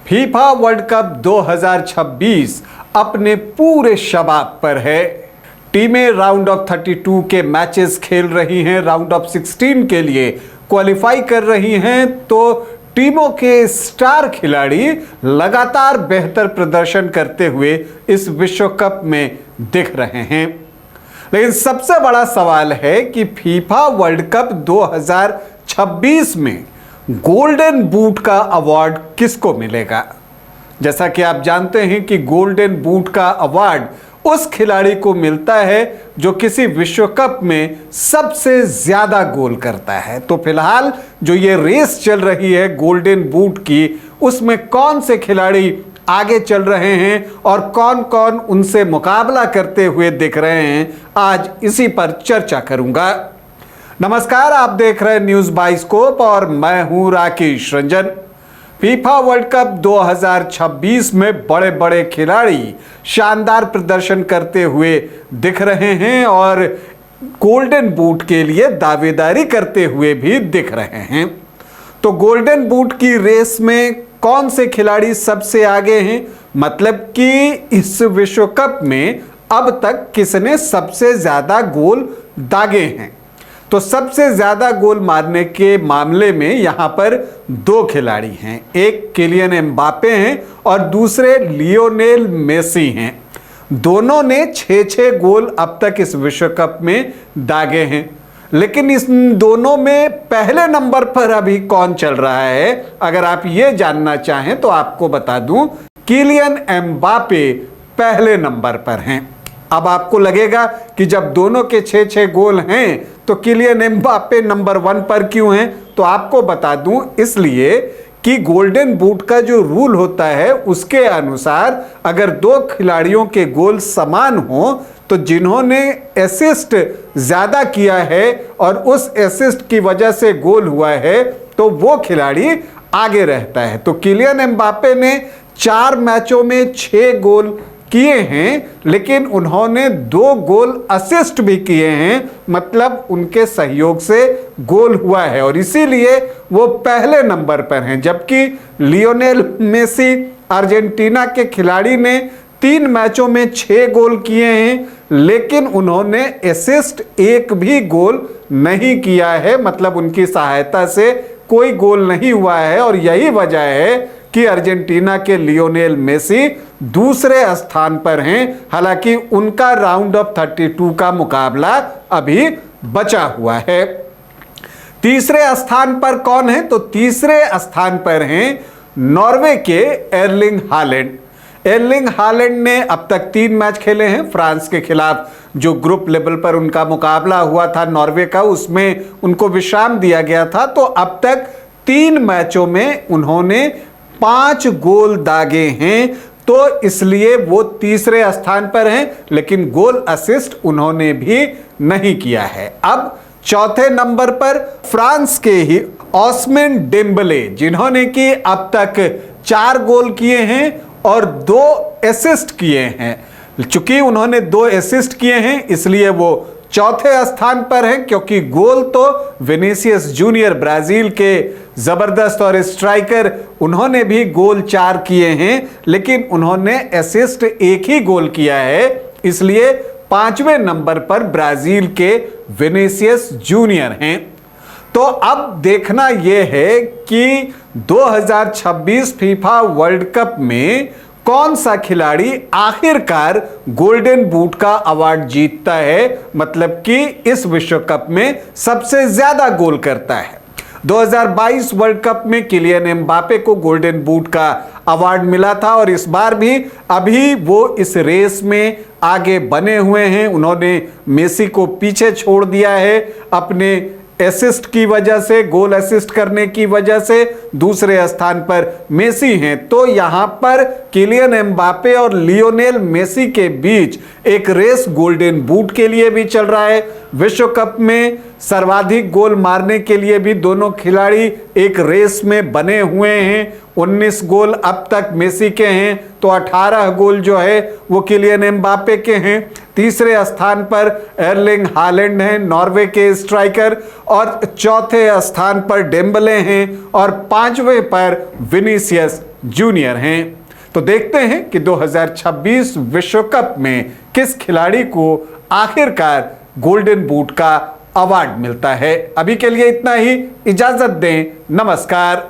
FIFA world cup 2026 अपने पूरे शबाब पर है। टीमें राउंड ऑफ 32 के मैचेस खेल रही हैं, राउंड ऑफ 16 के लिए क्वालिफाई कर रही हैं, तो टीमों के स्टार खिलाड़ी लगातार बेहतर प्रदर्शन करते हुए इस विश्व कप में दिख रहे हैं। लेकिन सबसे बड़ा सवाल है कि फीफा वर्ल्ड कप 2026 में गोल्डन बूट का अवार्ड किसको मिलेगा। जैसा कि आप जानते हैं कि गोल्डन बूट का अवार्ड उस खिलाड़ी को मिलता है जो किसी विश्व कप में सबसे ज्यादा गोल करता है। तो फिलहाल जो ये रेस चल रही है गोल्डन बूट की, उसमें कौन से खिलाड़ी आगे चल रहे हैं और कौन कौन उनसे मुकाबला करते हुए दिख रहे हैं, आज इसी पर चर्चा करूंगा। नमस्कार, आप देख रहे हैं न्यूज बाइस्कोप और मैं हूं Rakesh Ranjan. FIFA world cup 2026 में बड़े बड़े खिलाड़ी शानदार प्रदर्शन करते हुए दिख रहे हैं और गोल्डन बूट के लिए दावेदारी करते हुए भी दिख रहे हैं। तो गोल्डन बूट की रेस में कौन से खिलाड़ी सबसे आगे हैं, मतलब कि इस विश्व कप में अब तक किसने सबसे ज्यादा गोल दागे हैं। तो सबसे ज्यादा गोल मारने के मामले में यहां पर दो खिलाड़ी हैं, एक किलियन एम्बापे हैं और दूसरे लियोनेल मेसी हैं। दोनों ने 6-6 गोल अब तक इस विश्व कप में दागे हैं। लेकिन इस दोनों में पहले नंबर पर अभी कौन चल रहा है, अगर आप ये जानना चाहें तो आपको बता दूं, किलियन एम्बापे पहले नंबर पर हैं। अब आपको लगेगा कि जब दोनों के 6-6 गोल हैं तो किलियन एम्बापे नंबर 1 पर क्यों हैं, तो आपको बता दूं, इसलिए कि गोल्डन बूट का जो रूल होता है उसके अनुसार अगर दो खिलाड़ियों के गोल समान हो तो जिन्होंने असिस्ट ज्यादा किया है और उस असिस्ट की वजह से गोल हुआ है तो वो खिलाड़ी आगे रहता है। तो किलियन एम्बापे ने 4 मैचों में 6 गोल किए हैं, लेकिन उन्होंने 2 गोल असिस्ट भी किए हैं, मतलब उनके सहयोग से गोल हुआ है और इसीलिए वो पहले नंबर पर हैं। जबकि लियोनेल मेसी अर्जेंटीना के खिलाड़ी ने 3 मैचों में 6 गोल किए हैं, लेकिन उन्होंने असिस्ट 1 भी गोल नहीं किया है, मतलब उनकी सहायता से कोई गोल नहीं हुआ है। और यही वजह है कि अर्जेंटीना के लियोनेल मेसी दूसरे स्थान पर हैं, हालांकि उनका राउंड ऑफ 32 का मुकाबला अभी बचा हुआ है। तीसरे स्थान पर कौन है, तो तीसरे स्थान पर हैं नॉर्वे के एर्लिंग हालैंड। एर्लिंग हालैंड ने अब तक 3 मैच खेले हैं। फ्रांस के खिलाफ जो ग्रुप लेवल पर उनका मुकाबला हुआ था नॉर्वे का, उसमें उनको विश्राम दिया गया था। तो अब तक 3 मैचों में उन्होंने 5 गोल दागे हैं, तो इसलिए वो तीसरे स्थान पर हैं, लेकिन गोल असिस्ट उन्होंने भी नहीं किया है। अब चौथे नंबर पर फ्रांस के ही ओस्मान डेम्बले, जिन्होंने कि अब तक 4 गोल किए हैं और 2 असिस्ट किए हैं। चूंकि उन्होंने 2 असिस्ट किए हैं इसलिए वो चौथे स्थान पर हैं, क्योंकि गोल तो विनीसियस जूनियर ब्राजील के जबरदस्त और स्ट्राइकर, उन्होंने भी गोल 4 किए हैं, लेकिन उन्होंने असिस्ट 1 ही गोल किया है, इसलिए 5वें नंबर पर ब्राजील के विनीसियस जूनियर हैं। तो अब देखना यह है कि 2026 फीफा वर्ल्ड कप में कौन सा खिलाड़ी आखिरकार गोल्डन बूट का अवार्ड जीतता है, मतलब कि इस विश्व कप में सबसे ज्यादा गोल करता है। 2022 वर्ल्ड कप में किलियन एम्बापे को गोल्डन बूट का अवार्ड मिला था और इस बार भी अभी वो इस रेस में आगे बने हुए हैं। उन्होंने मेसी को पीछे छोड़ दिया है अपने असिस्ट की वजह से, गोल असिस्ट करने की वजह से दूसरे स्थान पर मेसी हैं। तो यहां पर किलियन एम्बापे और लियोनेल मेसी के बीच एक रेस गोल्डन बूट के लिए भी चल रहा है। विश्व कप में सर्वाधिक गोल मारने के लिए भी दोनों खिलाड़ी एक रेस में बने हुए हैं। 19 गोल अब तक मेसी के हैं, तो 18 गोल जो है वो किलियन एम्बापे के हैं। तीसरे स्थान पर एर्लिंग हालैंड हैं, नॉर्वे के स्ट्राइकर, और चौथे स्थान पर डेम्बले हैं और 5वें पर विनीसियस जूनियर हैं। तो देखते हैं कि 2026 विश्व कप में किस खिलाड़ी को आखिरकार गोल्डन बूट का अवार्ड मिलता है। अभी के लिए इतना ही, इजाजत दें, नमस्कार।